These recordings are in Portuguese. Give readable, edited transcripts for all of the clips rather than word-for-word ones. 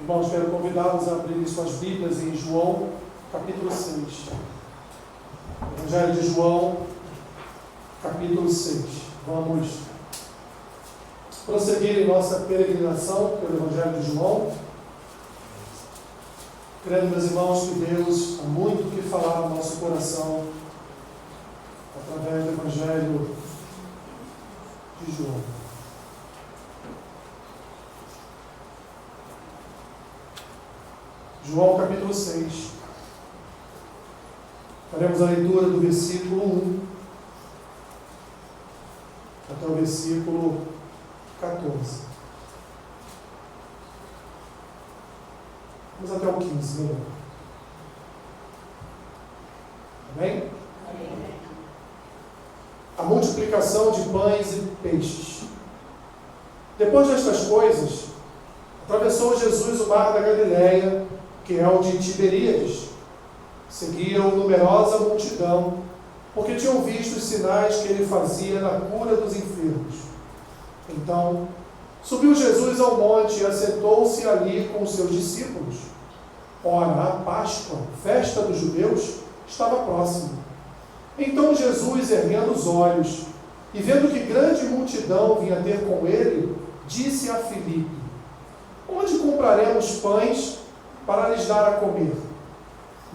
Irmãos, quero convidá-los a abrir suas Bíblias em João, capítulo 6. Evangelho de João, capítulo 6. Vamos prosseguir em nossa peregrinação pelo Evangelho de João. Crendo, meus irmãos, que Deus há muito o que falar no nosso coração através do Evangelho de João. João capítulo 6. Faremos a leitura do versículo 1 até o versículo 14. Vamos até o 15, melhor. Amém? Amém. A multiplicação de pães e peixes. Depois destas coisas, atravessou Jesus o mar da Galileia, que é o de Tiberíades. Seguia-o numerosa multidão, porque tinham visto os sinais que ele fazia na cura dos enfermos. Então, subiu Jesus ao monte e assentou-se ali com os seus discípulos. Ora, a Páscoa, festa dos judeus, estava próxima. Então Jesus, erguendo os olhos, e vendo que grande multidão vinha ter com ele, disse a Filipe: onde compraremos pães para lhes dar a comer?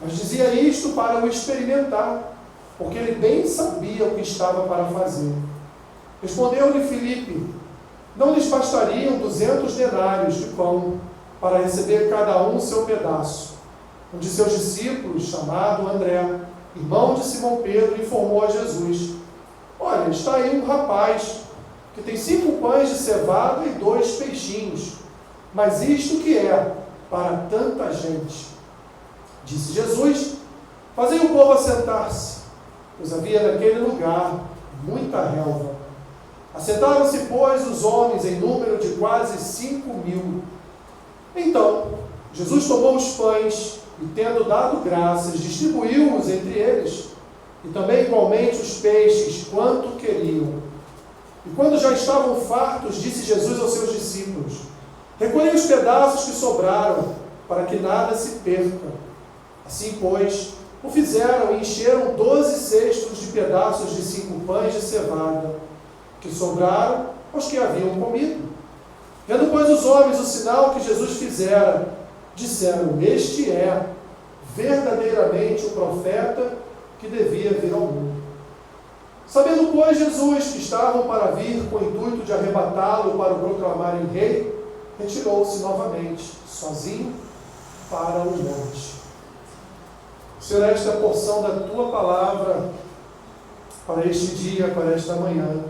Mas dizia isto para o experimentar, porque ele bem sabia o que estava para fazer. Respondeu-lhe Filipe: não lhes bastariam 200 denários de pão, para receber cada um seu pedaço? Um de seus discípulos, chamado André, irmão de Simão Pedro, informou a Jesus: olha, está aí um rapaz, que tem 5 pães de cevada e 2 peixinhos. Mas isto que é para tanta gente? Disse Jesus: fazei o povo assentar-se, pois havia naquele lugar muita relva. Assentaram-se, pois, os homens em número de quase 5.000. Então, Jesus tomou os pães e, tendo dado graças, distribuiu-os entre eles, e também igualmente os peixes, quanto queriam. E quando já estavam fartos, disse Jesus aos seus discípulos: recolhei os pedaços que sobraram, para que nada se perca. Assim, pois, o fizeram e encheram 12 cestos de pedaços de 5 pães de cevada, que sobraram aos que haviam comido. Vendo, pois, os homens o sinal que Jesus fizera, disseram: este é verdadeiramente o profeta que devia vir ao mundo. Sabendo, pois, Jesus que estavam para vir com o intuito de arrebatá-lo para o proclamarem rei, retirou-se novamente, sozinho, para o monte. Senhor, esta é a porção da Tua palavra para este dia, para esta manhã.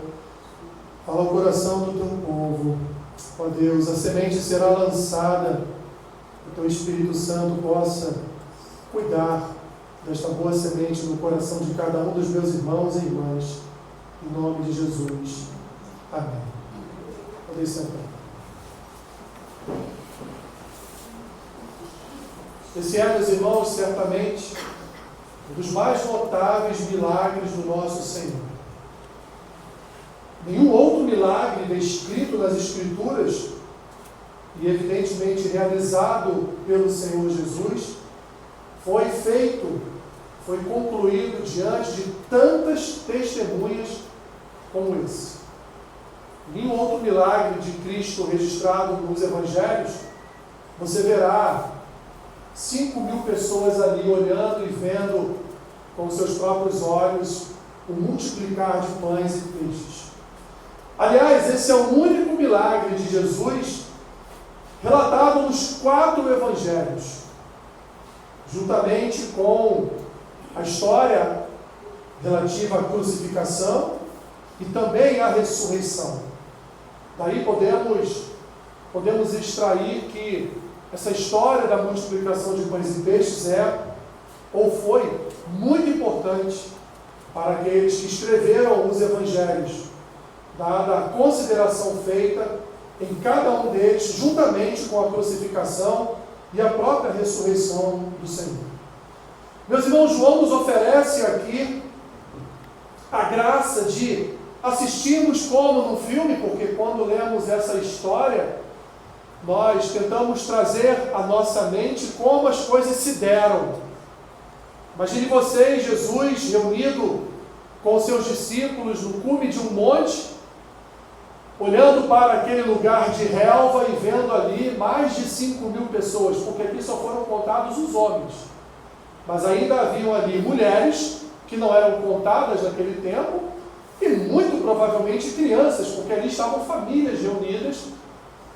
Fala o coração do Teu povo. Ó Deus, a semente será lançada, que o Teu Espírito Santo possa cuidar desta boa semente no coração de cada um dos meus irmãos e irmãs. Em nome de Jesus. Amém. Podem sentar. Esse é, meus irmãos, certamente um dos mais notáveis milagres do nosso Senhor. Nenhum outro milagre descrito nas Escrituras e evidentemente realizado pelo Senhor Jesus foi feito, foi concluído diante de tantas testemunhas como esse. Nenhum outro milagre de Cristo registrado nos Evangelhos, você verá 5.000 pessoas ali olhando e vendo com seus próprios olhos o multiplicar de pães e peixes. Aliás, esse é o único milagre de Jesus relatado nos 4 evangelhos, juntamente com a história relativa à crucificação e também à ressurreição. Daí podemos extrair que essa história da multiplicação de pães e peixes é, ou foi, muito importante para aqueles que escreveram os evangelhos, dada a consideração feita em cada um deles, juntamente com a crucificação e a própria ressurreição do Senhor. Meus irmãos, João nos oferece aqui a graça de assistirmos como no filme, porque quando lemos essa história, nós tentamos trazer à nossa mente como as coisas se deram. Imagine vocês, Jesus reunido com seus discípulos no cume de um monte, olhando para aquele lugar de relva e vendo ali mais de 5.000 pessoas, porque aqui só foram contados os homens. Mas ainda haviam ali mulheres que não eram contadas naquele tempo e muito provavelmente crianças, porque ali estavam famílias reunidas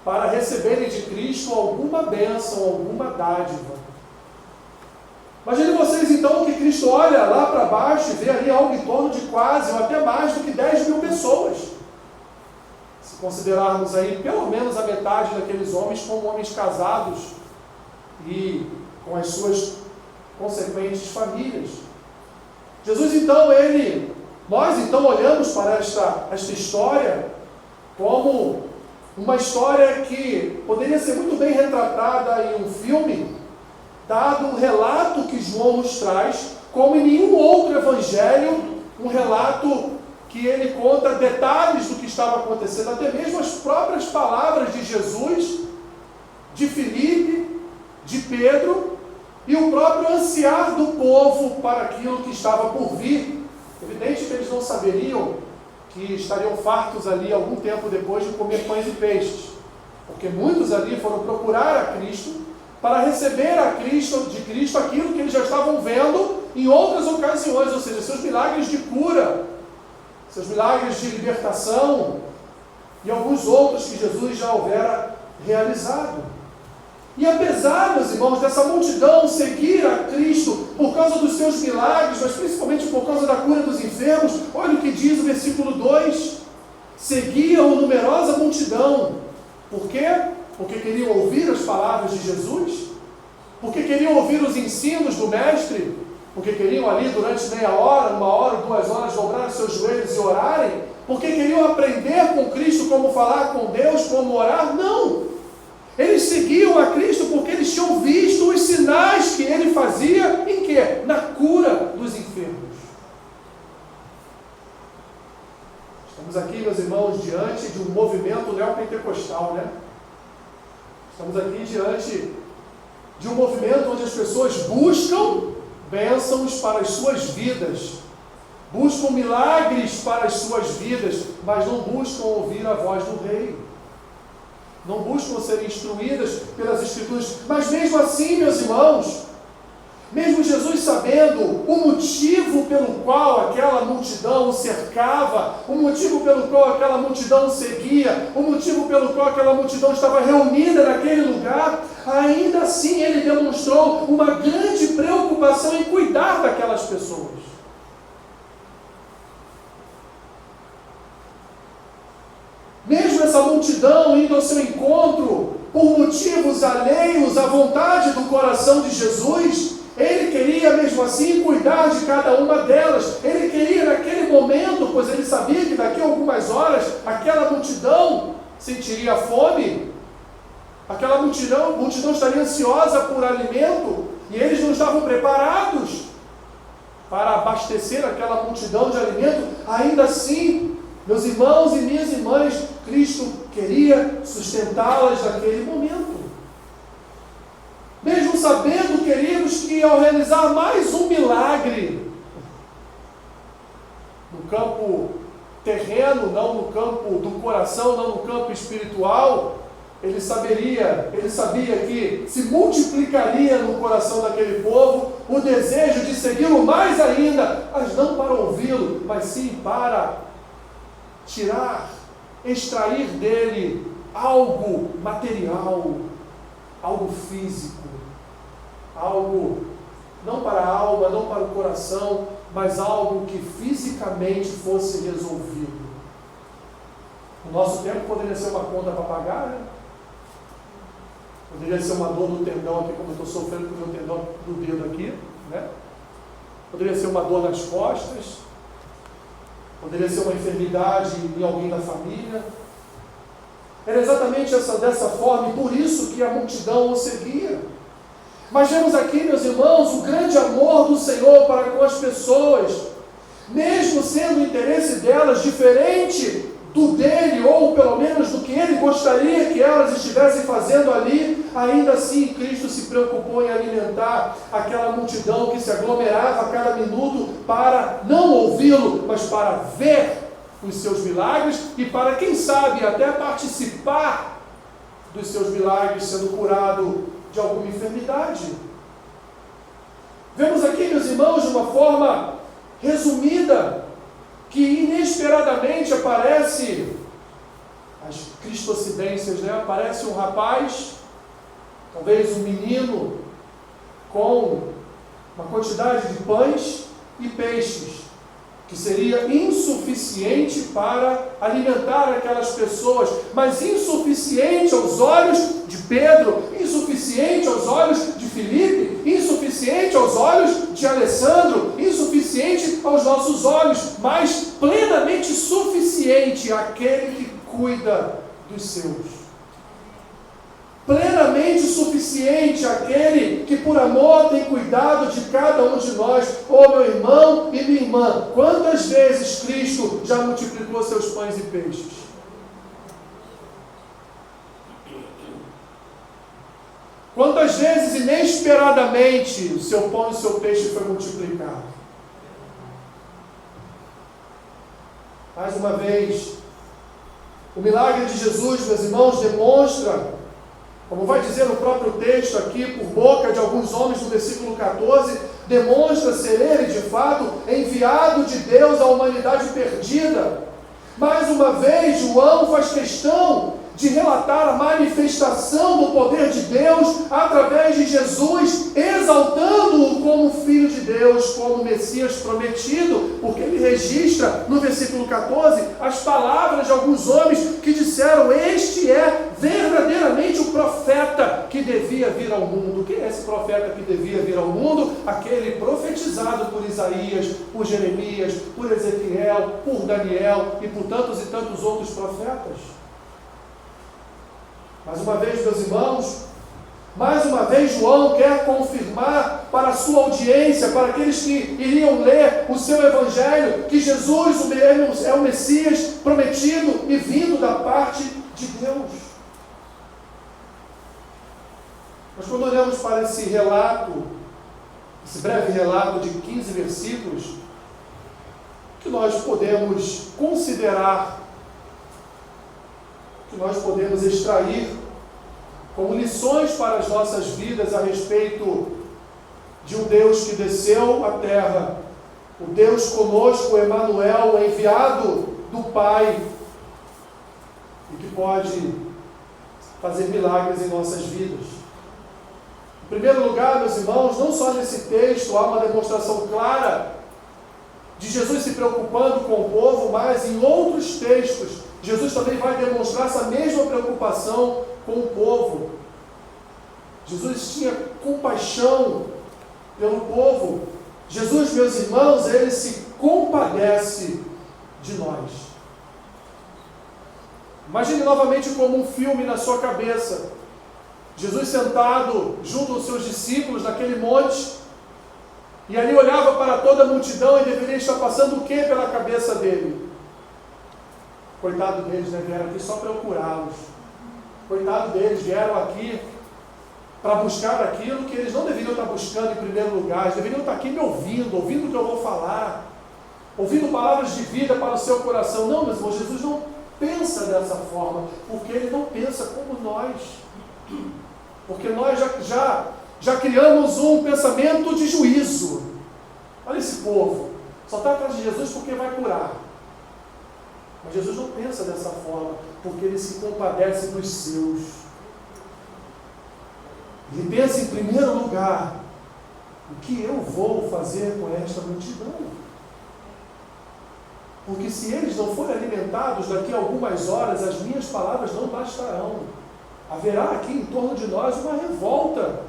para receberem de Cristo alguma bênção, alguma dádiva. Imagine vocês então que Cristo olha lá para baixo e vê ali algo em torno de quase ou até mais do que 10.000 pessoas. Se considerarmos aí pelo menos a metade daqueles homens como homens casados e com as suas consequentes famílias. Jesus então, nós então olhamos para esta história como uma história que poderia ser muito bem retratada em um filme, dado o relato que João nos traz, como em nenhum outro evangelho, um relato que ele conta detalhes do que estava acontecendo, até mesmo as próprias palavras de Jesus, de Filipe, de Pedro, e o próprio ansiar do povo para aquilo que estava por vir. Evidente que eles não saberiam que estariam fartos ali algum tempo depois de comer pães e peixes, porque muitos ali foram procurar a Cristo para receber de Cristo aquilo que eles já estavam vendo em outras ocasiões, ou seja, seus milagres de cura, seus milagres de libertação e alguns outros que Jesus já houvera realizado. E apesar, meus irmãos, dessa multidão seguir a Cristo por causa dos seus milagres, mas principalmente por causa da cura dos enfermos, olha o que diz o versículo 2: seguiam numerosa multidão. Por quê? Porque queriam ouvir as palavras de Jesus? Porque queriam ouvir os ensinos do Mestre? Porque queriam ali durante meia hora, 1 hora, 2 horas dobrar os seus joelhos e orarem? Porque queriam aprender com Cristo como falar com Deus, como orar? Não! Eles seguiam a Cristo porque eles tinham visto os sinais que Ele fazia em quê? Na cura dos enfermos. Estamos aqui, meus irmãos, diante de um movimento neopentecostal, né? Estamos aqui diante de um movimento onde as pessoas buscam bênçãos para as suas vidas, buscam milagres para as suas vidas, mas não buscam ouvir a voz do Rei. Não buscam ser instruídas pelas Escrituras. Mas mesmo assim, meus irmãos, mesmo Jesus sabendo o motivo pelo qual aquela multidão o cercava, o motivo pelo qual aquela multidão o seguia, o motivo pelo qual aquela multidão estava reunida naquele lugar, ainda assim ele demonstrou uma grande preocupação em cuidar daquelas pessoas. Mesmo essa multidão indo ao seu encontro por motivos alheios à vontade do coração de Jesus, ele queria mesmo assim cuidar de cada uma delas. Ele queria naquele momento, pois ele sabia que daqui a algumas horas aquela multidão sentiria fome, aquela multidão estaria ansiosa por alimento, e eles não estavam preparados para abastecer aquela multidão de alimento. Ainda assim, meus irmãos e minhas irmãs, Cristo queria sustentá-las naquele momento. Mesmo sabendo, queridos, que ao realizar mais um milagre no campo terreno, não no campo do coração, não no campo espiritual, ele sabia que se multiplicaria no coração daquele povo o desejo de segui-lo mais ainda, mas não para ouvi-lo, mas sim para extrair dele algo material, algo físico, algo não para a alma, não para o coração, mas algo que fisicamente fosse resolvido. No nosso tempo poderia ser uma conta para pagar, né? Poderia ser uma dor no tendão aqui, como eu estou sofrendo com o meu tendão do dedo aqui, né? Poderia ser uma dor nas costas, poderia ser uma enfermidade em alguém da família. Era exatamente dessa forma, e por isso que a multidão o seguia. Mas vemos aqui, meus irmãos, o grande amor do Senhor para com as pessoas, mesmo sendo o interesse delas diferente do dele, ou pelo menos menos do que ele gostaria que elas estivessem fazendo ali, ainda assim Cristo se preocupou em alimentar aquela multidão que se aglomerava a cada minuto para não ouvi-lo, mas para ver os seus milagres e para, quem sabe, até participar dos seus milagres, sendo curado de alguma enfermidade. Vemos aqui, meus irmãos, de uma forma resumida, que inesperadamente aparece as cristocidências, né? Aparece um rapaz, talvez um menino, com uma quantidade de pães e peixes, que seria insuficiente para alimentar aquelas pessoas, mas insuficiente aos olhos de Pedro, insuficiente aos olhos de Filipe, insuficiente aos olhos de Alessandro, insuficiente aos nossos olhos, mas plenamente suficiente àquele que cuida dos seus. Plenamente suficiente àquele que por amor tem cuidado de cada um de nós. Oh, meu irmão e minha irmã, quantas vezes Cristo já multiplicou seus pães e peixes? Quantas vezes inesperadamente o seu pão e o seu peixe foi multiplicado? Mais uma vez, o milagre de Jesus, meus irmãos, demonstra, como vai dizer o próprio texto aqui, por boca de alguns homens no versículo 14, demonstra ser ele, de fato, enviado de Deus à humanidade perdida. Mais uma vez, João faz questão de relatar a manifestação do poder de Deus através de Jesus, exaltando-o como Filho de Deus, como Messias prometido, porque ele registra no versículo 14 as palavras de alguns homens que disseram: este é verdadeiramente o profeta que devia vir ao mundo. Quem é esse profeta que devia vir ao mundo? Aquele profetizado por Isaías, por Jeremias, por Ezequiel, por Daniel e por tantos e tantos outros profetas. Mais uma vez, meus irmãos, mais uma vez João quer confirmar para a sua audiência, para aqueles que iriam ler o seu evangelho, que Jesus é o Messias prometido e vindo da parte de Deus. Mas quando olhamos para esse relato, esse breve relato de 15 versículos, que nós podemos considerar, que nós podemos extrair como lições para as nossas vidas a respeito de um Deus que desceu à terra, o Deus conosco, Emanuel, o enviado do Pai, e que pode fazer milagres em nossas vidas. Em primeiro lugar, meus irmãos, não só nesse texto há uma demonstração clara de Jesus se preocupando com o povo, mas em outros textos Jesus também vai demonstrar essa mesma preocupação com o povo. Jesus tinha compaixão pelo povo. Jesus, meus irmãos, ele se compadece de nós. Imagine novamente como um filme na sua cabeça. Jesus sentado junto aos seus discípulos naquele monte, e ali olhava para toda a multidão e deveria estar passando o que pela cabeça dele? Coitado deles, né? Vieram aqui só para eu curá-los. Coitado deles, vieram aqui para buscar aquilo que eles não deveriam estar buscando em primeiro lugar. Eles deveriam estar aqui me ouvindo o que eu vou falar, ouvindo palavras de vida para o seu coração. Não, meus irmãos, Jesus não pensa dessa forma, porque ele não pensa como nós. Porque nós já criamos um pensamento de juízo. Olha esse povo, só está atrás de Jesus porque vai curar. Mas Jesus não pensa dessa forma, porque ele se compadece dos seus. Ele pensa em primeiro lugar: o que eu vou fazer com esta multidão? Porque se eles não forem alimentados daqui a algumas horas, as minhas palavras não bastarão. Haverá aqui em torno de nós uma revolta.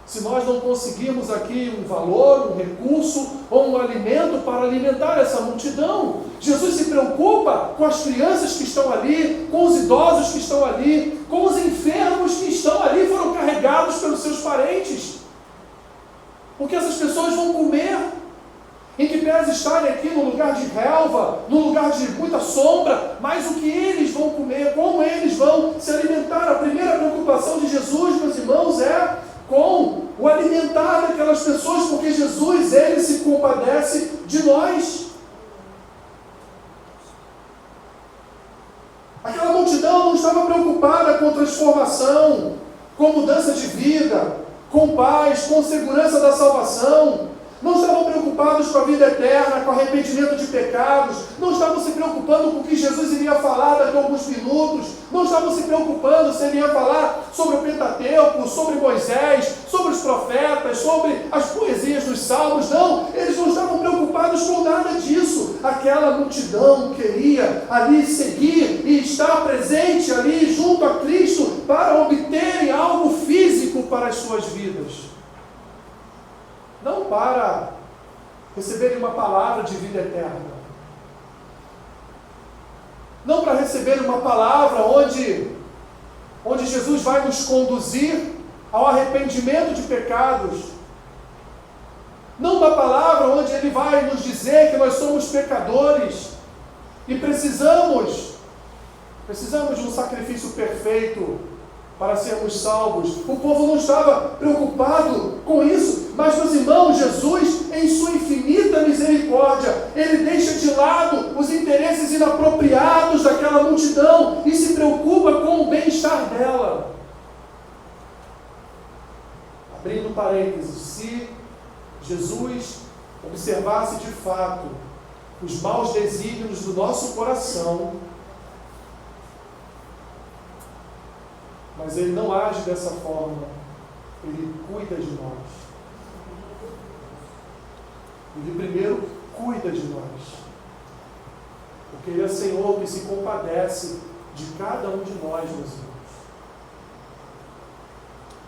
Se nós não conseguirmos aqui um valor, um recurso ou um alimento para alimentar essa multidão. Jesus se preocupa com as crianças que estão ali, com os idosos que estão ali, com os enfermos que estão ali, foram carregados pelos seus parentes. Porque essas pessoas vão comer, em que pese estarem aqui no lugar de relva, no lugar de muita sombra, mas o que eles vão comer preocupação de Jesus, meus irmãos, é com o alimentar daquelas pessoas, porque Jesus, ele se compadece de nós. Aquela multidão não estava preocupada com transformação, com mudança de vida, com paz, com segurança da salvação. Não estavam preocupados com a vida eterna, com arrependimento de pecados. Não estavam se preocupando com o que Jesus iria falar daqui a alguns minutos. Não estavam se preocupando se ele ia falar sobre o Pentateuco, sobre Moisés, sobre os profetas, sobre as poesias dos salmos. Não, eles não estavam preocupados com nada disso. Aquela multidão queria ali seguir e estar presente ali junto a Cristo para obterem algo físico para as suas vidas. Não para receberem uma palavra de vida eterna. Não para receber uma palavra onde Jesus vai nos conduzir ao arrependimento de pecados. Não uma palavra onde Ele vai nos dizer que nós somos pecadores e precisamos de um sacrifício perfeito para sermos salvos. O povo não estava preocupado com isso, mas, meus irmãos, Jesus, em sua infinita misericórdia, Ele deixa de lado os interesses inapropriados daquela multidão e se preocupa com o bem-estar dela. Abrindo parênteses, se Jesus observasse de fato os maus desígnios do nosso coração, mas Ele não age dessa forma. Ele cuida de nós. Ele primeiro cuida de nós. Porque Ele é Senhor que se compadece de cada um de nós, meus irmãos.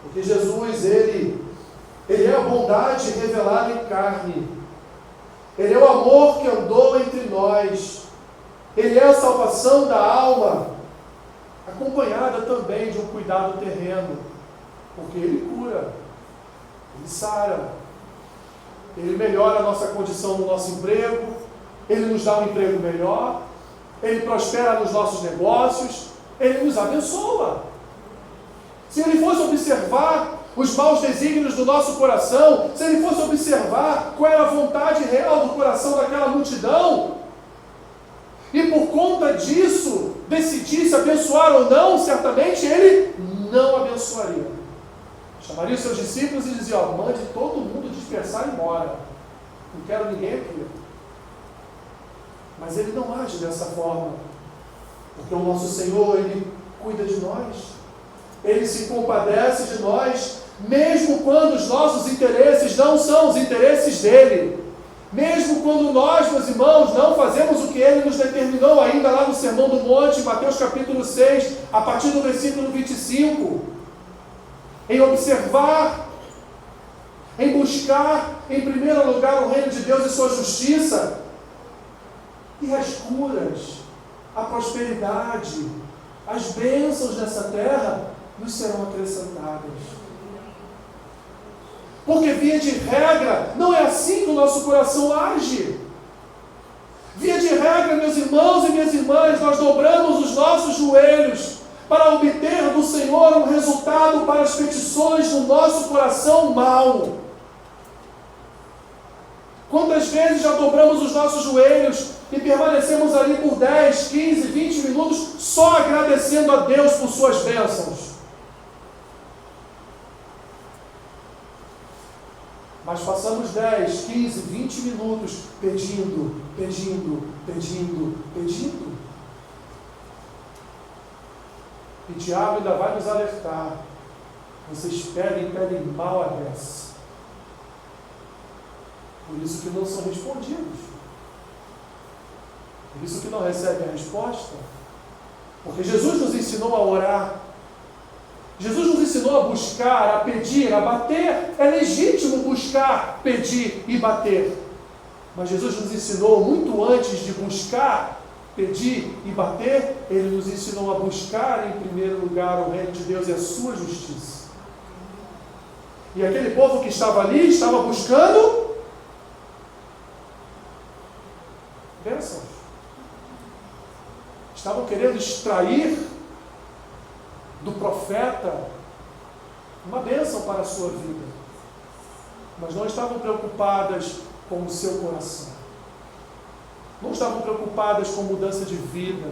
Porque Jesus, Ele é a bondade revelada em carne. Ele é o amor que andou entre nós. Ele é a salvação da alma, acompanhada também de um cuidado terreno, porque Ele cura, Ele sara, Ele melhora a nossa condição no nosso emprego, Ele nos dá um emprego melhor, Ele prospera nos nossos negócios, Ele nos abençoa. Se Ele fosse observar os maus desígnios do nosso coração, se Ele fosse observar qual era a vontade real do coração daquela multidão, e por conta disso decidisse abençoar ou não, certamente Ele não abençoaria. Chamaria os seus discípulos e dizia: mande todo mundo dispersar e embora. Não quero ninguém aqui. Mas Ele não age dessa forma, porque o nosso Senhor, Ele cuida de nós. Ele se compadece de nós, mesmo quando os nossos interesses não são os interesses dEle. Mesmo quando nós, meus irmãos, não fazemos o que Ele nos determinou ainda lá no Sermão do Monte, Mateus capítulo 6, a partir do versículo 25, em observar, em buscar, em primeiro lugar, o reino de Deus e sua justiça, e as curas, a prosperidade, as bênçãos dessa terra nos serão acrescentadas. Porque, via de regra, não é assim que o nosso coração age. Via de regra, meus irmãos e minhas irmãs, nós dobramos os nossos joelhos para obter do Senhor um resultado para as petições do nosso coração mau. Quantas vezes já dobramos os nossos joelhos e permanecemos ali por 10, 15, 20 minutos só agradecendo a Deus por suas bênçãos? Mas passamos 10, 15, 20 minutos pedindo. E o diabo ainda vai nos alertar. Vocês pedem mal a beça. Por isso que não são respondidos. Por isso que não recebem a resposta. Porque Jesus nos ensinou a orar. Jesus nos ensinou a buscar, a pedir, a bater. É legítimo buscar, pedir e bater. Mas Jesus nos ensinou muito antes de buscar, pedir e bater, Ele nos ensinou a buscar em primeiro lugar o reino de Deus e a sua justiça. E aquele povo que estava ali, estava buscando bênçãos. Estavam querendo extrair do profeta uma bênção para a sua vida, mas não estavam preocupadas com o seu coração, não estavam preocupadas com mudança de vida,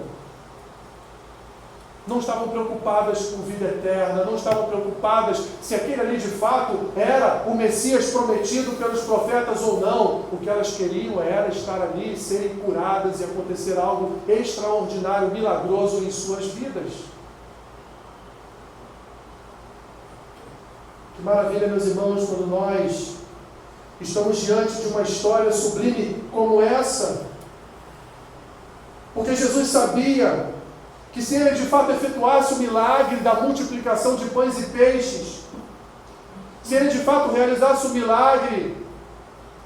não estavam preocupadas com vida eterna, não estavam preocupadas se aquele ali de fato era o Messias prometido pelos profetas ou não. O que elas queriam era estar ali, serem curadas e acontecer algo extraordinário, milagroso em suas vidas. Que maravilha, meus irmãos, quando nós estamos diante de uma história sublime como essa, porque Jesus sabia que se ele de fato efetuasse o milagre da multiplicação de pães e peixes, se ele de fato realizasse o milagre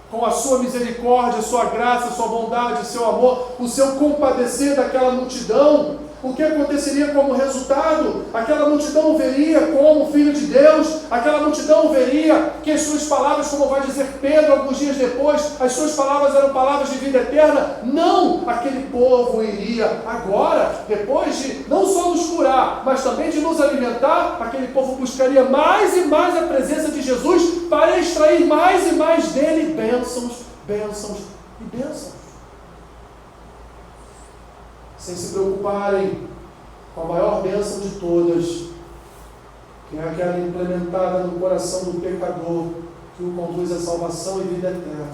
com a sua misericórdia, sua graça, sua bondade, seu amor, o seu compadecer daquela multidão, o que aconteceria como resultado? Aquela multidão veria como Filho de Deus, aquela multidão veria que as suas palavras, como vai dizer Pedro alguns dias depois, as suas palavras eram palavras de vida eterna. Não, aquele povo iria agora, depois de não só nos curar, mas também de nos alimentar, aquele povo buscaria mais e mais a presença de Jesus para extrair mais e mais dele bênçãos, bênçãos e bênçãos. Sem se preocuparem com a maior bênção de todas, que é aquela implementada no coração do pecador, que o conduz à salvação e vida eterna.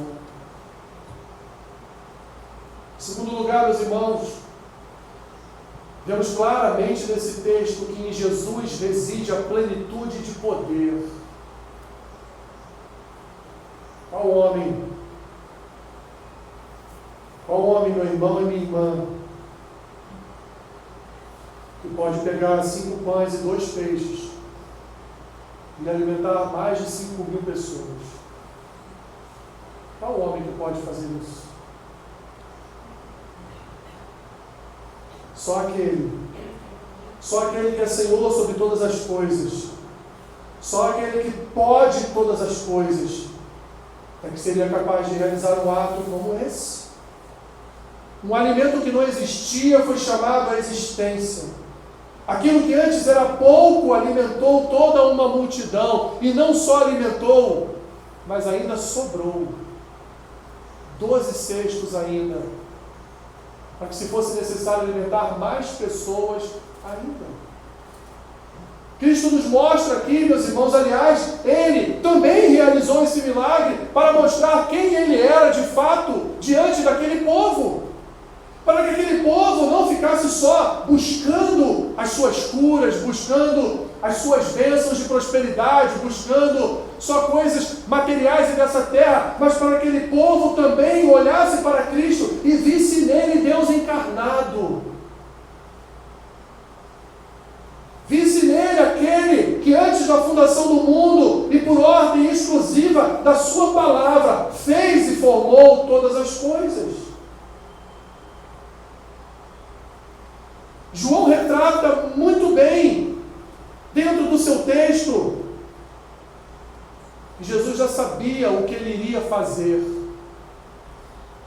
Em segundo lugar, meus irmãos, vemos claramente nesse texto que em Jesus reside a plenitude de poder. Qual homem, meu irmão e minha irmã, que pode pegar 5 pães e 2 peixes e alimentar mais de 5.000 pessoas? Qual homem que pode fazer isso? Só aquele que é Senhor sobre todas as coisas, só aquele que pode todas as coisas, é que seria capaz de realizar um ato como esse. Um alimento que não existia foi chamado à existência. Aquilo que antes era pouco alimentou toda uma multidão, e não só alimentou, mas ainda sobrou 12 cestos ainda, para que se fosse necessário alimentar mais pessoas ainda. Cristo nos mostra aqui, meus irmãos, aliás, Ele também realizou esse milagre para mostrar quem Ele era de fato diante daquele povo, para que aquele povo não ficasse só buscando as suas curas, buscando as suas bênçãos de prosperidade, buscando só coisas materiais e dessa terra, mas para que aquele povo também olhasse para Cristo e visse nele Deus encarnado. Visse nele aquele que antes da fundação do mundo e por ordem exclusiva da sua palavra fez e formou todas as coisas. João retrata muito bem, dentro do seu texto, que Jesus já sabia o que ele iria fazer.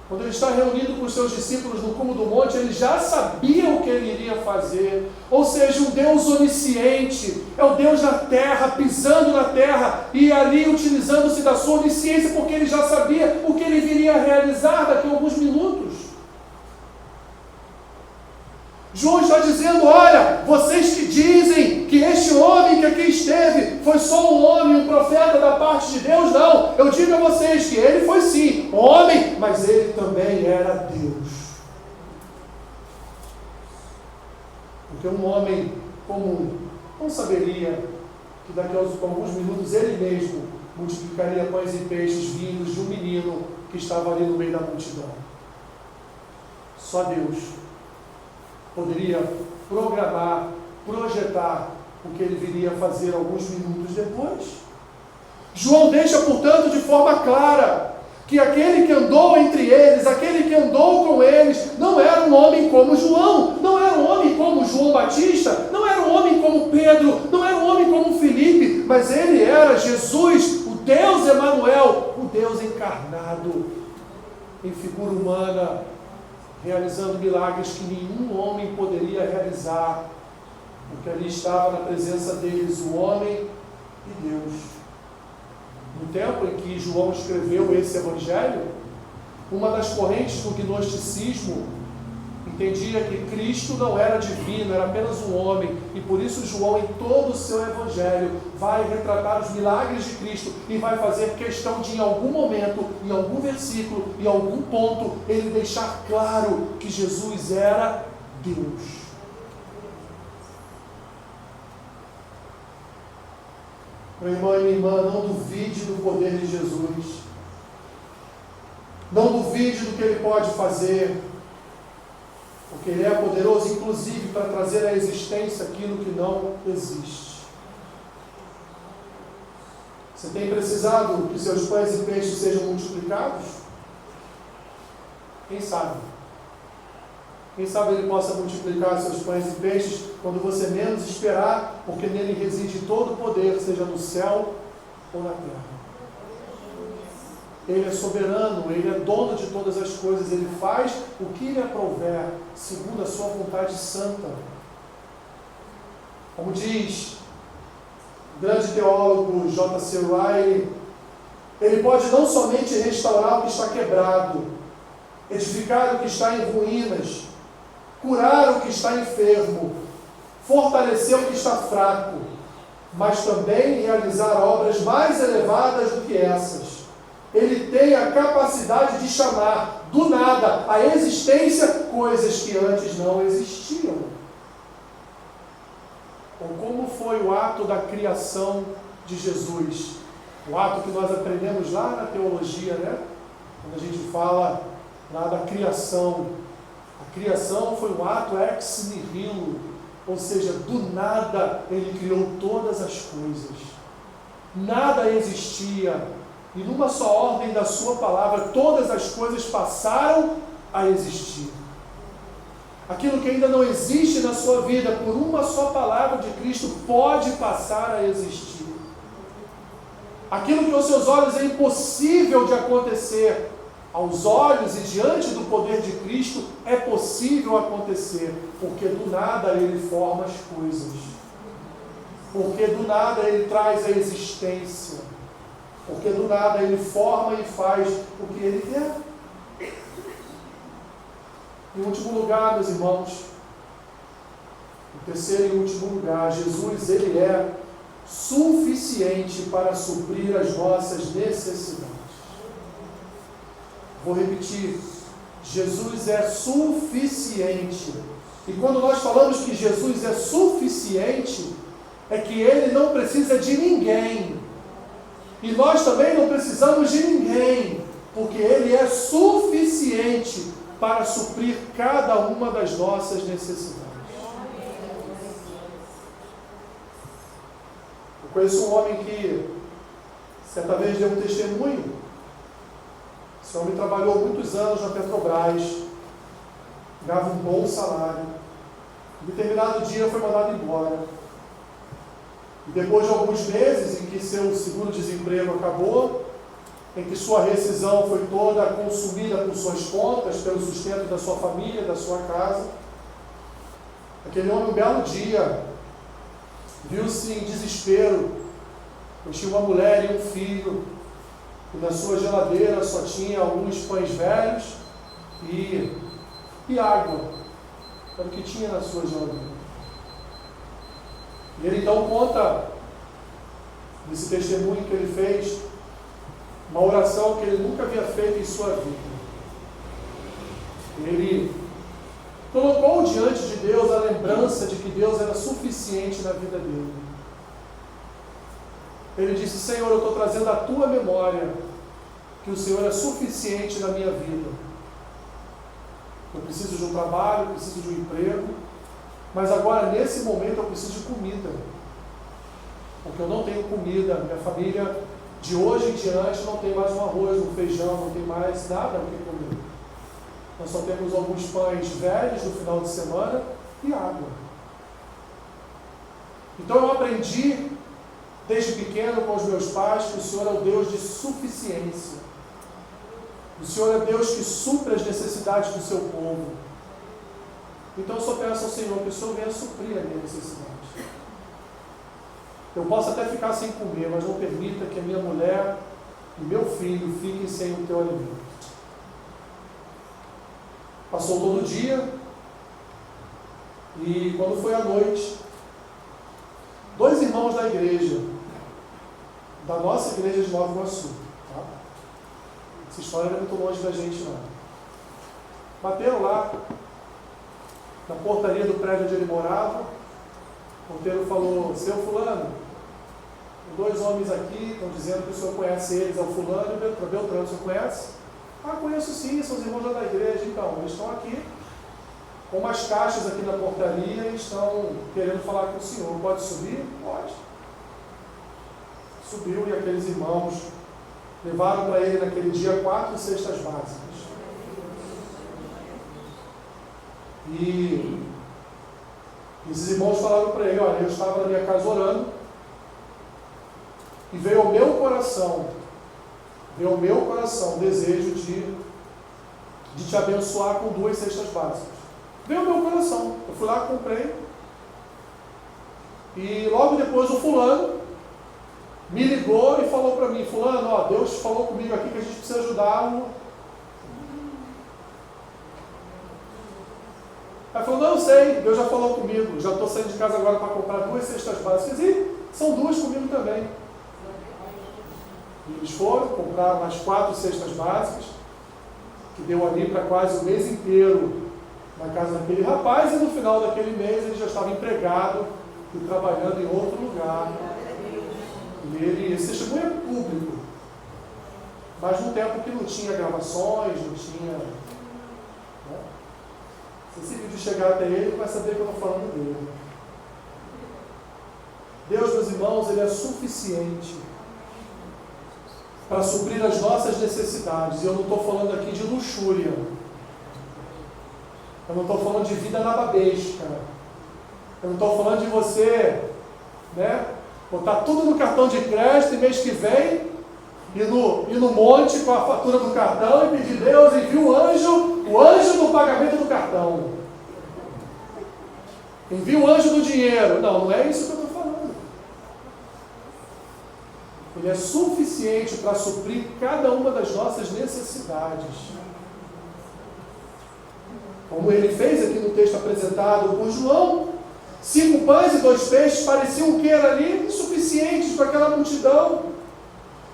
Quando ele está reunido com os seus discípulos no cume do monte, ele já sabia o que ele iria fazer. Ou seja, um Deus onisciente, é o Deus da terra, pisando na terra e ali utilizando-se da sua onisciência, porque ele já sabia o que ele viria a realizar daqui a alguns minutos. João está dizendo: olha, vocês que dizem que este homem que aqui esteve foi só um homem, um profeta da parte de Deus, não. Eu digo a vocês que ele foi sim homem, mas ele também era Deus. Porque um homem comum não saberia que daqui a alguns minutos ele mesmo multiplicaria pães e peixes vindos de um menino que estava ali no meio da multidão. Só Deus poderia programar, projetar o que ele viria a fazer alguns minutos depois. João deixa, portanto, de forma clara que aquele que andou entre eles, aquele que andou com eles, não era um homem como João, não era um homem como João Batista, não era um homem como Pedro, não era um homem como Filipe, mas ele era Jesus, o Deus Emanuel, o Deus encarnado em figura humana, realizando milagres que nenhum homem poderia realizar, porque ali estava na presença deles o homem e Deus. No tempo em que João escreveu esse evangelho, uma das correntes do gnosticismo entendia que Cristo não era divino, era apenas um homem, e por isso João, em todo o seu evangelho, vai retratar os milagres de Cristo e vai fazer questão de, em algum momento, em algum versículo, em algum ponto, ele deixar claro que Jesus era Deus. Meu irmão e minha irmã, não duvide do poder de Jesus. Não duvide do que Ele pode fazer, porque Ele é poderoso, inclusive, para trazer à existência aquilo que não existe. Você tem precisado que seus pães e peixes sejam multiplicados? Quem sabe? Quem sabe Ele possa multiplicar seus pães e peixes quando você menos esperar, porque nele reside todo o poder, seja no céu ou na terra. Ele é soberano, Ele é dono de todas as coisas, Ele faz o que Ele aprouver, segundo a sua vontade santa. Como diz o grande teólogo J.C. Ryle, Ele pode não somente restaurar o que está quebrado, edificar o que está em ruínas, curar o que está enfermo, fortalecer o que está fraco, mas também realizar obras mais elevadas do que essas. Ele tem a capacidade de chamar do nada à existência coisas que antes não existiam. Ou como foi o ato da criação de Jesus, o ato que nós aprendemos lá na teologia, né? Quando a gente fala lá da criação. A criação foi um ato ex nihilo, ou seja, do nada Ele criou todas as coisas. Nada existia. E numa só ordem da sua palavra, todas as coisas passaram a existir. Aquilo que ainda não existe na sua vida, por uma só palavra de Cristo, pode passar a existir. Aquilo que aos seus olhos é impossível de acontecer, aos olhos e diante do poder de Cristo, é possível acontecer, porque do nada Ele forma as coisas. Porque do nada Ele traz a existência. Porque do nada Ele forma e faz o que Ele quer. Em último lugar, meus irmãos, em terceiro e último lugar, Jesus, Ele é suficiente para suprir as nossas necessidades. Vou repetir, Jesus é suficiente. E quando nós falamos que Jesus é suficiente, é que Ele não precisa de ninguém. E nós também não precisamos de ninguém, porque Ele é suficiente para suprir cada uma das nossas necessidades. Eu conheço um homem que certa vez deu um testemunho. Esse homem trabalhou muitos anos na Petrobras, ganhava um bom salário. Em determinado dia foi mandado embora. E depois de alguns meses em que seu seguro-desemprego acabou, em que sua rescisão foi toda consumida por suas contas, pelo sustento da sua família, da sua casa, aquele homem, um belo dia, viu-se em desespero, pois tinha uma mulher e um filho, e na sua geladeira só tinha alguns pães velhos e água, era o que tinha na sua geladeira. E ele então conta, nesse testemunho que ele fez, uma oração que ele nunca havia feito em sua vida. Ele colocou diante de Deus a lembrança de que Deus era suficiente na vida dele. Ele disse: Senhor, eu estou trazendo à tua memória que o Senhor é suficiente na minha vida. Eu preciso de um trabalho, eu preciso de um emprego, mas agora, nesse momento, eu preciso de comida. Porque eu não tenho comida. Minha família, de hoje em diante, não tem mais um arroz, um feijão, não tem mais nada o que comer. Nós só temos alguns pães velhos no final de semana e água. Então eu aprendi, desde pequeno, com os meus pais, que o Senhor é o Deus de suficiência. O Senhor é Deus que supre as necessidades do seu povo. Então eu só peço ao Senhor que o Senhor venha suprir a minha necessidade. Eu posso até ficar sem comer, mas não permita que a minha mulher e meu filho fiquem sem o teu alimento. Passou todo o dia, e quando foi à noite, 2 irmãos da igreja, da nossa igreja de Nova Iguaçu, tá? Essa história não é muito longe da gente, não. Bateram lá, na portaria do prédio onde ele morava. O porteiro falou: seu fulano, 2 homens aqui estão dizendo que o senhor conhece eles, é o fulano e o Beltrano, o senhor conhece? Ah, conheço sim, são os irmãos da igreja. Então, eles estão aqui com umas caixas aqui na portaria e estão querendo falar com o senhor. Pode subir? Pode. Subiu, e aqueles irmãos levaram para ele naquele dia 4 cestas básicas. E esses irmãos falaram para ele: olha, eu estava na minha casa orando, e veio ao meu coração o desejo de te abençoar com 2 cestas básicas. Veio ao meu coração. Eu fui lá, comprei. E logo depois o fulano me ligou e falou para mim: fulano, ó, Deus falou comigo aqui que a gente precisa ajudá-lo. Aí falou: não, eu sei, Deus já falou comigo, já estou saindo de casa agora para comprar 2 cestas básicas, e são 2 comigo também. E eles foram, compraram mais 4 cestas básicas, que deu ali para quase o mês inteiro na casa daquele rapaz, e no final daquele mês ele já estava empregado e trabalhando em outro lugar. E esse testemunho é público, mas num tempo que não tinha gravações, não tinha... Né? Se esse vídeo chegar até ele, vai saber que eu estou falando dele. Deus, meus irmãos, Ele é suficiente para suprir as nossas necessidades. E eu não estou falando aqui de luxúria. Eu não estou falando de vida nababesca. Eu não estou falando de você, né, botar tudo no cartão de crédito e mês que vem ir no monte com a fatura do cartão e pedir: Deus, envia o anjo do pagamento do cartão. Envia o anjo do dinheiro. Não é isso que eu estou falando. Ele é suficiente para suprir cada uma das nossas necessidades. Como ele fez aqui no texto apresentado por João, 5 pães e 2 peixes pareciam que eram ali insuficientes para aquela multidão.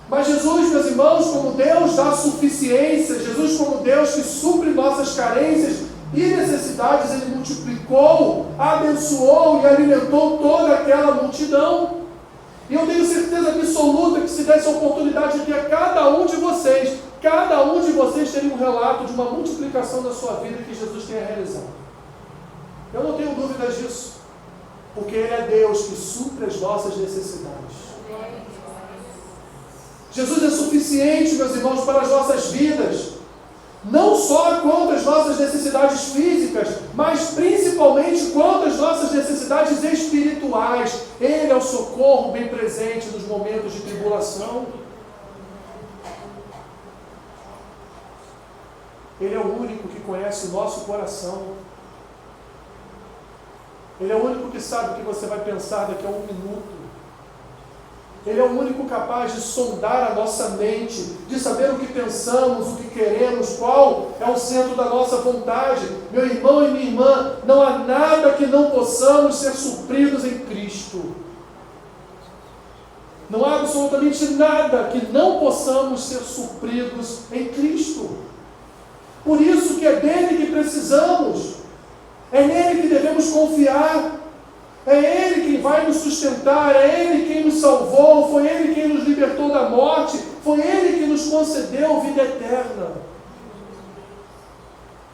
Mas Jesus, meus irmãos, como Deus dá suficiência, Jesus como Deus que supre nossas carências e necessidades, Ele multiplicou, abençoou e alimentou toda aquela multidão. E eu tenho certeza absoluta que se desse a oportunidade de a cada um de vocês teria um relato de uma multiplicação da sua vida que Jesus tenha realizado. Eu não tenho dúvidas disso, porque Ele é Deus que supre as nossas necessidades. Jesus é suficiente, meus irmãos, para as nossas vidas, não só quanto às nossas necessidades físicas, mas principalmente quanto às nossas necessidades espirituais. Ele é o socorro bem presente nos momentos de tribulação. Ele é o único que conhece o nosso coração. Ele é o único que sabe o que você vai pensar daqui a 1 minuto. Ele é o único capaz de sondar a nossa mente, de saber o que pensamos, o que queremos, qual é o centro da nossa vontade. Meu irmão e minha irmã, não há nada que não possamos ser supridos em Cristo. Não há absolutamente nada que não possamos ser supridos em Cristo. Por isso que é dele que precisamos, é nele que devemos confiar. É Ele quem vai nos sustentar, é Ele quem nos salvou, foi Ele quem nos libertou da morte, foi Ele que nos concedeu vida eterna.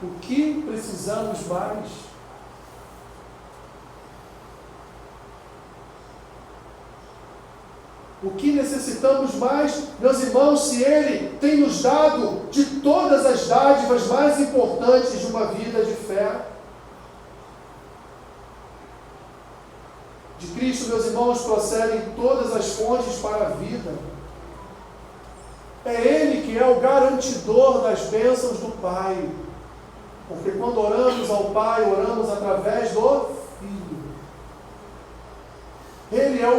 O que precisamos mais? O que necessitamos mais, meus irmãos, se Ele tem nos dado de todas as dádivas mais importantes de uma vida de fé? De Cristo, meus irmãos, procedem todas as fontes para a vida. É Ele que é o garantidor das bênçãos do Pai. Porque quando oramos ao Pai, oramos através do Filho. Ele é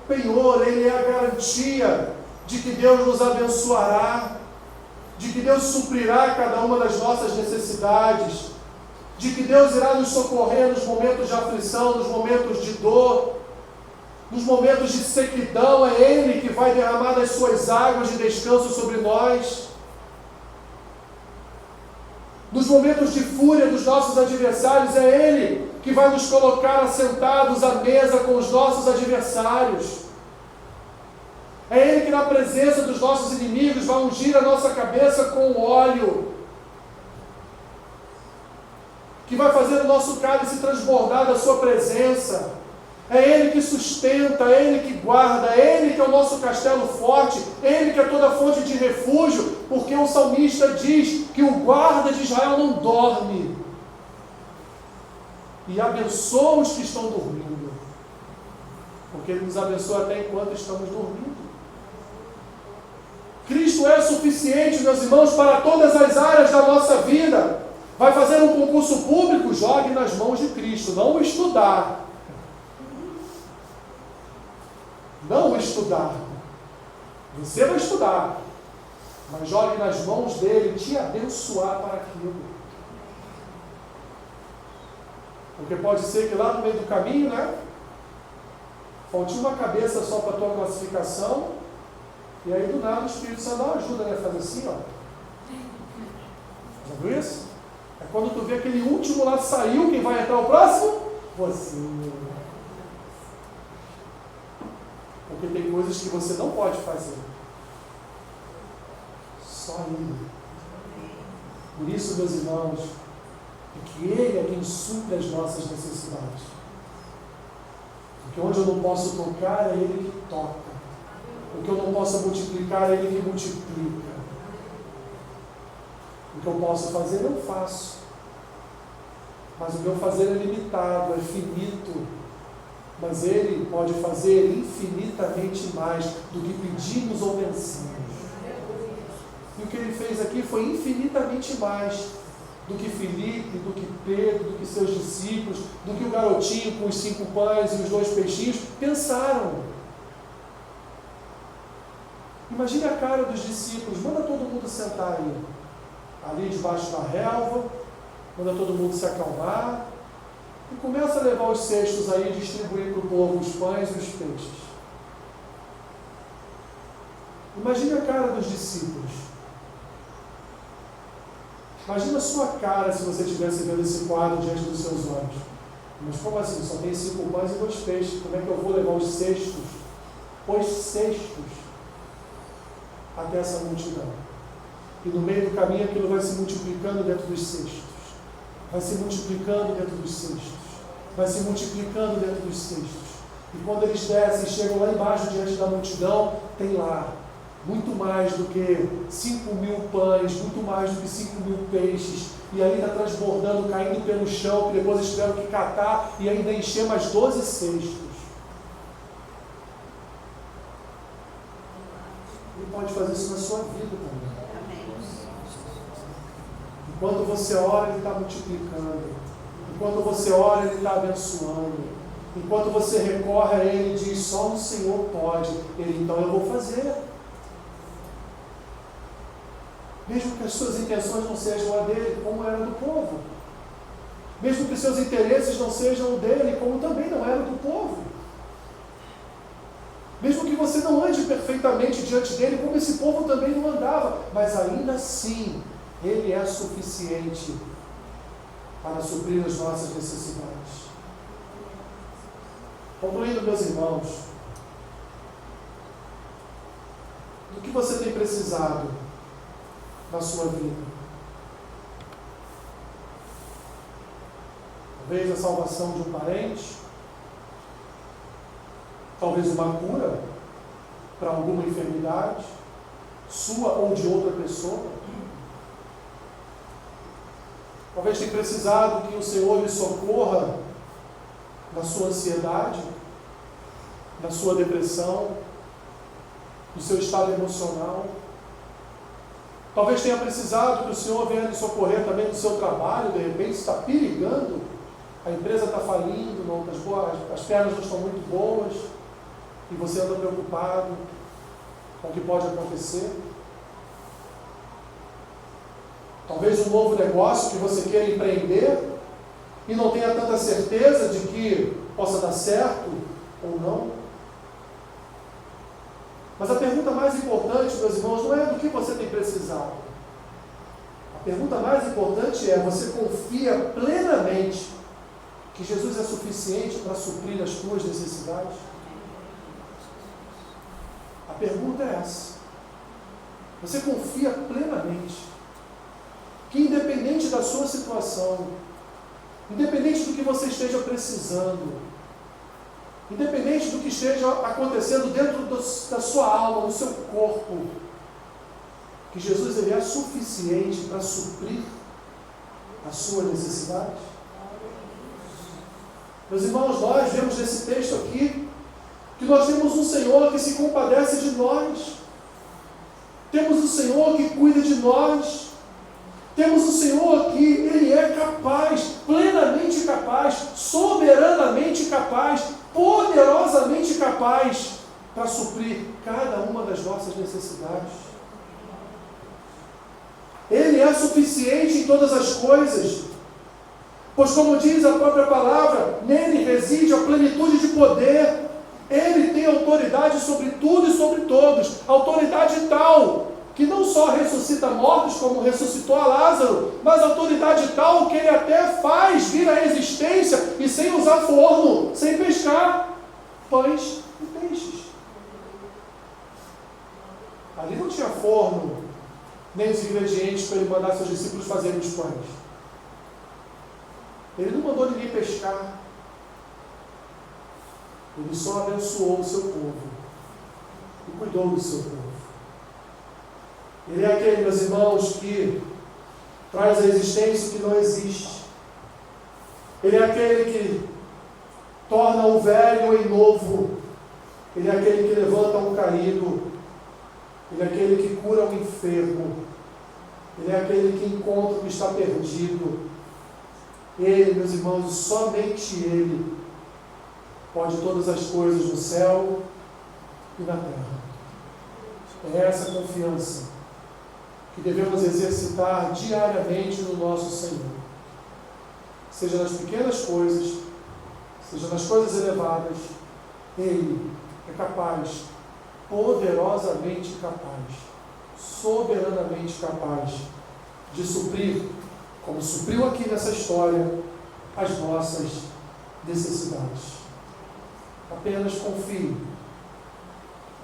penhor, Ele é a garantia de que Deus nos abençoará, de que Deus suprirá cada uma das nossas necessidades, de que Deus irá nos socorrer nos momentos de aflição, nos momentos de dor, nos momentos de sequidão. É Ele que vai derramar das suas águas de descanso sobre nós. Nos momentos de fúria dos nossos adversários, é Ele que vai nos colocar assentados à mesa com os nossos adversários. É Ele que, na presença dos nossos inimigos, vai ungir a nossa cabeça com óleo, que vai fazer o nosso cálice transbordar da sua presença. É Ele que sustenta, é Ele que guarda, é Ele que é o nosso castelo forte, é Ele que é toda fonte de refúgio, porque o salmista diz que o guarda de Israel não dorme e abençoa os que estão dormindo, porque Ele nos abençoa até enquanto estamos dormindo. Cristo é suficiente, meus irmãos, para todas as áreas da nossa vida. Vai fazer um concurso público? Jogue nas mãos de Cristo, não o estudar. Não o estudar. Você vai estudar, mas jogue nas mãos dele te abençoar para aquilo. Porque pode ser que lá no meio do caminho, falte uma cabeça só para a tua classificação, e aí do nada o Espírito Santo dá uma ajuda, fazer assim, Já viu isso? É quando tu vê aquele último lá saiu, quem vai entrar o próximo? Você. Porque tem coisas que você não pode fazer. Só Ele. Por isso, meus irmãos, é que Ele é quem supre as nossas necessidades. Porque onde eu não posso tocar, é Ele que toca. O que eu não posso multiplicar, é Ele que multiplica. O que eu posso fazer, eu faço. Mas o meu fazer é limitado, é finito. Mas Ele pode fazer infinitamente mais do que pedimos ou pensamos. E o que Ele fez aqui foi infinitamente mais do que Filipe, do que Pedro, do que seus discípulos, do que o garotinho com os 5 pães e os 2 peixinhos pensaram. Imagine a cara dos discípulos. Manda todo mundo sentar aí, ali debaixo da relva, manda todo mundo se acalmar e começa a levar os cestos aí e distribuir para o povo os pães e os peixes. Imagine a cara dos discípulos. Imagina a sua cara se você estivesse vendo esse quadro diante dos seus olhos. Mas como assim? Só tem 5 pães e 2 peixes. Como é que eu vou levar os cestos? Os cestos até essa multidão. E no meio do caminho aquilo vai se multiplicando dentro dos cestos. Vai se multiplicando dentro dos cestos. Vai se multiplicando dentro dos cestos. E quando eles descem e chegam lá embaixo diante da multidão, tem lá muito mais do que 5.000 pães, muito mais do que 5.000 peixes. E aí está transbordando, caindo pelo chão, que depois eles tiveram que catar e ainda encher mais 12 cestos. Ele pode fazer isso na sua vida também. Enquanto você ora, Ele está multiplicando. Enquanto você ora, Ele está abençoando. Enquanto você recorre a Ele e diz, só o Senhor pode. Ele, então eu vou fazer. Mesmo que as suas intenções não sejam a dele, como era do povo. Mesmo que os seus interesses não sejam o dele, como também não era do povo. Mesmo que você não ande perfeitamente diante dele, como esse povo também não andava. Mas ainda assim, Ele é suficiente para suprir as nossas necessidades. Concluindo, meus irmãos, do que você tem precisado na sua vida? Talvez a salvação de um parente, talvez uma cura para alguma enfermidade, sua ou de outra pessoa. Talvez tenha precisado que o Senhor lhe socorra na sua ansiedade, na sua depressão, no seu estado emocional. Talvez tenha precisado que o Senhor venha lhe socorrer também no seu trabalho, de repente está perigando, a empresa está falindo, as pernas não estão muito boas, e você anda preocupado com o que pode acontecer. Talvez um novo negócio que você queira empreender e não tenha tanta certeza de que possa dar certo ou não. Mas a pergunta mais importante, meus irmãos, não é do que você tem precisado. A pergunta mais importante é: você confia plenamente que Jesus é suficiente para suprir as tuas necessidades? A pergunta é essa. Você confia plenamente que, independente da sua situação, independente do que você esteja precisando, independente do que esteja acontecendo dentro da sua alma, do seu corpo, que Jesus ele é suficiente para suprir a sua necessidade? Meus irmãos, nós vemos nesse texto aqui que nós temos um Senhor que se compadece de nós, temos um Senhor que cuida de nós, temos um Senhor que Ele é capaz, plenamente capaz, soberanamente capaz, poderosamente capaz para suprir cada uma das nossas necessidades. Ele é suficiente em todas as coisas, pois, como diz a própria palavra, nele reside a plenitude de poder. Ele tem autoridade sobre tudo e sobre todos, autoridade tal que não só ressuscita mortos, como ressuscitou a Lázaro, mas autoridade tal que ele até faz vir à existência e sem usar forno, sem pescar pães e peixes. Ali não tinha forno, nem os ingredientes para ele mandar seus discípulos fazerem os pães. Ele não mandou ninguém pescar. Ele só abençoou o seu povo e cuidou do seu povo. Ele é aquele, meus irmãos, que traz à existência o que não existe. Ele é aquele que torna o velho em novo. Ele é aquele que levanta um caído. Ele é aquele que cura o enfermo. Ele é aquele que encontra o que está perdido. Ele, meus irmãos, somente Ele pode todas as coisas no céu e na terra. É essa confiança que devemos exercitar diariamente no nosso Senhor. Seja nas pequenas coisas, seja nas coisas elevadas, Ele é capaz, poderosamente capaz, soberanamente capaz de suprir, como supriu aqui nessa história, as nossas necessidades. Apenas confie.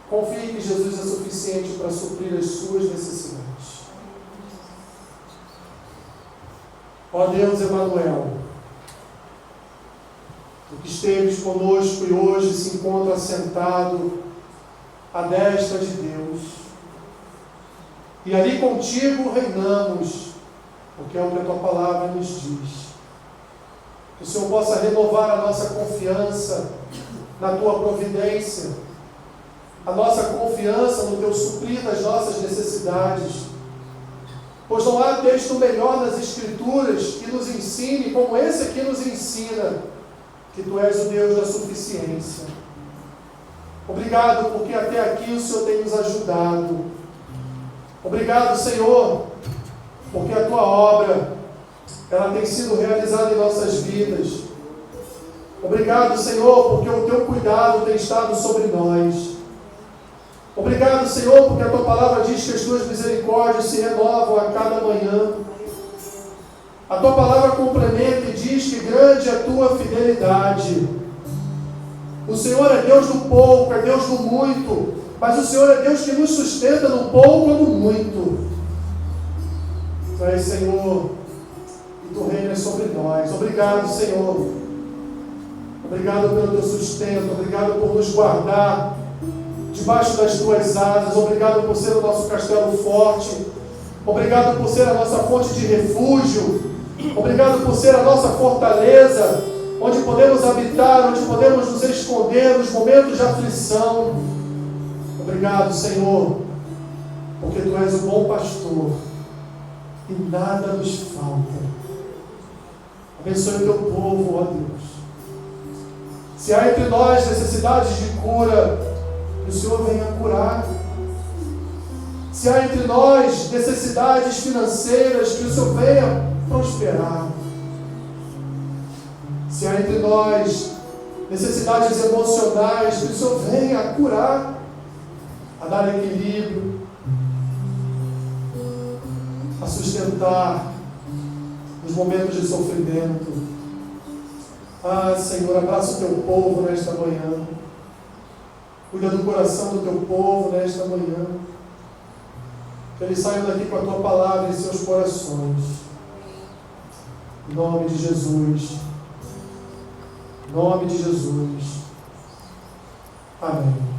Confie que Jesus é suficiente para suprir as suas necessidades. Ó Deus Emanuel, tu que esteves conosco e hoje se encontra sentado à destra de Deus, e ali contigo reinamos, porque é o que a tua palavra nos diz. Que o Senhor possa renovar a nossa confiança na tua providência, a nossa confiança no teu suprir das nossas necessidades, pois não há texto melhor nas Escrituras que nos ensine, como esse aqui nos ensina, que tu és o Deus da suficiência. Obrigado, porque até aqui o Senhor tem nos ajudado. Obrigado, Senhor, porque a tua obra, ela tem sido realizada em nossas vidas. Obrigado, Senhor, porque o teu cuidado tem estado sobre nós. Obrigado, Senhor, porque a tua palavra diz que as tuas misericórdias se renovam a cada manhã. A tua palavra complementa e diz que grande é a tua fidelidade. O Senhor é Deus do pouco, é Deus do muito, mas o Senhor é Deus que nos sustenta no pouco ou no muito. Tu és, Senhor, e tu reinas sobre nós. Obrigado, Senhor. Obrigado pelo teu sustento, obrigado por nos guardar debaixo das tuas asas, obrigado por ser o nosso castelo forte, obrigado por ser a nossa fonte de refúgio, obrigado por ser a nossa fortaleza, onde podemos habitar, onde podemos nos esconder nos momentos de aflição. Obrigado, Senhor, porque tu és o bom pastor e nada nos falta. Abençoe o teu povo, ó Deus. Se há entre nós necessidades de cura, que o Senhor venha curar. Se há entre nós necessidades financeiras, que o Senhor venha prosperar. Se há entre nós necessidades emocionais, que o Senhor venha curar, a dar equilíbrio, a sustentar nos momentos de sofrimento. Ah, Senhor, abraça o teu povo nesta manhã. Cuida do coração do teu povo nesta manhã. Que eles saiam daqui com a tua palavra em seus corações. Em nome de Jesus. Em nome de Jesus. Amém.